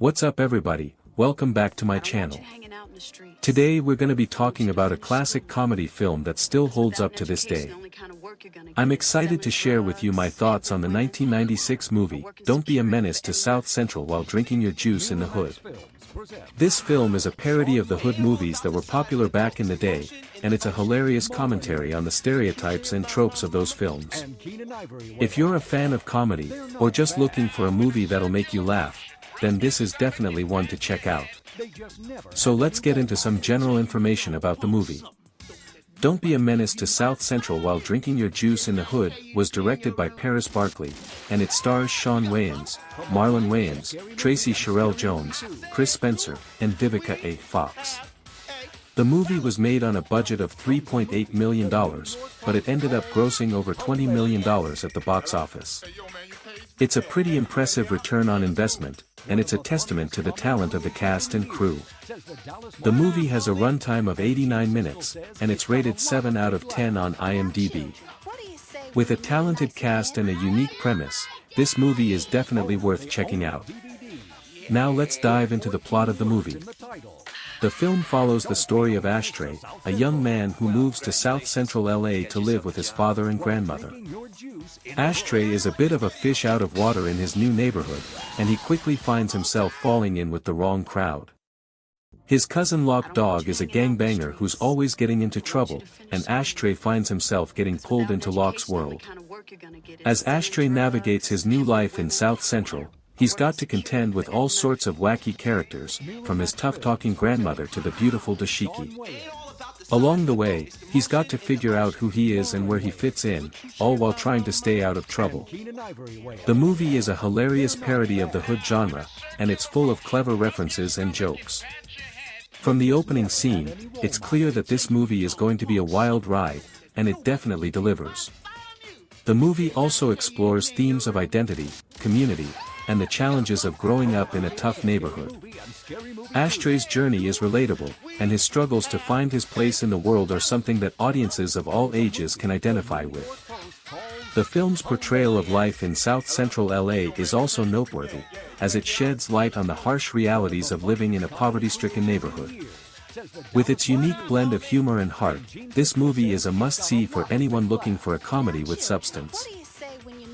What's up everybody, welcome back to my channel. Today we're gonna be talking about a classic comedy film that still holds up to this day. I'm excited to share with you my thoughts on the 1996 movie, Don't Be a Menace to South Central While Drinking Your Juice in the Hood. This film is a parody of the hood movies that were popular back in the day, and it's a hilarious commentary on the stereotypes and tropes of those films. If you're a fan of comedy, or just looking for a movie that'll make you laugh, then this is definitely one to check out. So let's get into some general information about the movie. Don't Be a Menace to South Central While Drinking Your Juice in the Hood was directed by Paris Barkley, and it stars Shawn Wayans, Marlon Wayans, Tracy Sherrill Jones, Chris Spencer, and Vivica A. Fox. The movie was made on a budget of $3.8 million, but it ended up grossing over $20 million at the box office. It's a pretty impressive return on investment, and it's a testament to the talent of the cast and crew. The movie has a runtime of 89 minutes, and it's rated 7 out of 10 on IMDb. With a talented cast and a unique premise, this movie is definitely worth checking out. Now let's dive into the plot of the movie. The film follows the story of Ashtray, a young man who moves to South Central L.A. to live with his father and grandmother. Ashtray is a bit of a fish out of water in his new neighborhood, and he quickly finds himself falling in with the wrong crowd. His cousin Loc Dog is a gangbanger who's always getting into trouble, and Ashtray finds himself getting pulled into Loc's world. As Ashtray navigates his new life in South Central, he's got to contend with all sorts of wacky characters, from his tough-talking grandmother to the beautiful dashiki. Along the way, he's got to figure out who he is and where he fits in, all while trying to stay out of trouble. The movie is a hilarious parody of the hood genre, and it's full of clever references and jokes. From the opening scene, it's clear that this movie is going to be a wild ride, and it definitely delivers. The movie also explores themes of identity, community, and the challenges of growing up in a tough neighborhood. Ashtray's journey is relatable, and his struggles to find his place in the world are something that audiences of all ages can identify with. The film's portrayal of life in South Central L.A. is also noteworthy, as it sheds light on the harsh realities of living in a poverty-stricken neighborhood. With its unique blend of humor and heart, this movie is a must-see for anyone looking for a comedy with substance.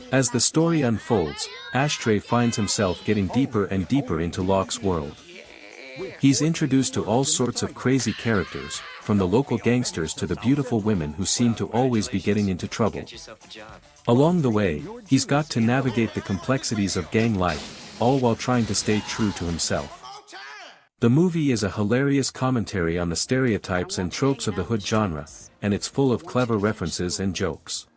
As the story unfolds, Ashtray finds himself getting deeper and deeper into Loc's world. He's introduced to all sorts of crazy characters, from the local gangsters to the beautiful women who seem to always be getting into trouble. Along the way, he's got to navigate the complexities of gang life, all while trying to stay true to himself. The movie is a hilarious commentary on the stereotypes and tropes of the hood genre, and it's full of clever references and jokes.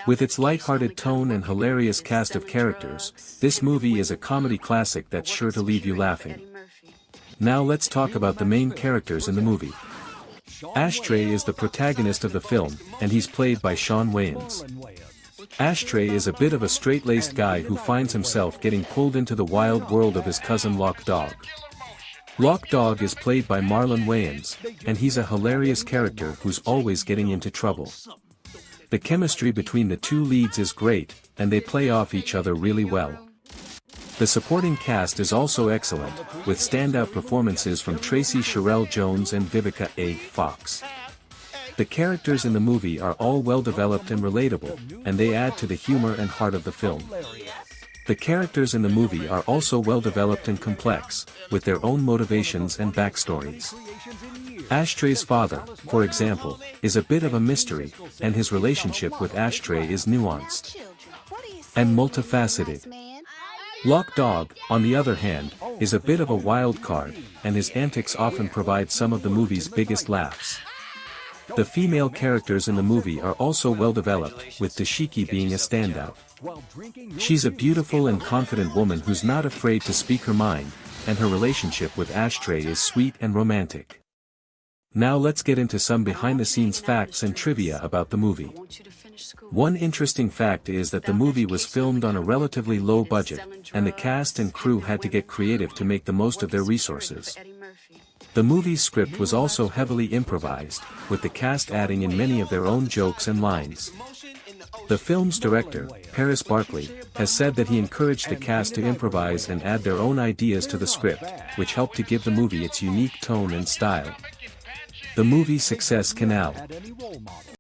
With its light-hearted tone and hilarious cast of characters, this movie is a comedy classic that's sure to leave you laughing. Now let's talk about the main characters in the movie. Ashtray is the protagonist of the film, and he's played by Shawn Wayans. Ashtray is a bit of a straight-laced guy who finds himself getting pulled into the wild world of his cousin Loc Dog. Loc Dog is played by Marlon Wayans, and he's a hilarious character who's always getting into trouble. The chemistry between the two leads is great, and they play off each other really well. The supporting cast is also excellent, with standout performances from Tracy Sherrill Jones and Vivica A. Fox. The characters in the movie are all well-developed and relatable, and they add to the humor and heart of the film. The characters in the movie are also well-developed and complex, with their own motivations and backstories. Ashtray's father, for example, is a bit of a mystery, and his relationship with Ashtray is nuanced and multifaceted. Loc Dog, on the other hand, is a bit of a wild card, and his antics often provide some of the movie's biggest laughs. The female characters in the movie are also well-developed, with Dashiki being a standout. She's a beautiful and confident woman who's not afraid to speak her mind, and her relationship with Ashtray is sweet and romantic. Now let's get into some behind-the-scenes facts and trivia about the movie. One interesting fact is that the movie was filmed on a relatively low budget, and the cast and crew had to get creative to make the most of their resources. The movie's script was also heavily improvised, with the cast adding in many of their own jokes and lines. The film's director, Paris Barkley, has said that he encouraged the cast to improvise and add their own ideas to the script, which helped to give the movie its unique tone and style. The movie's success can now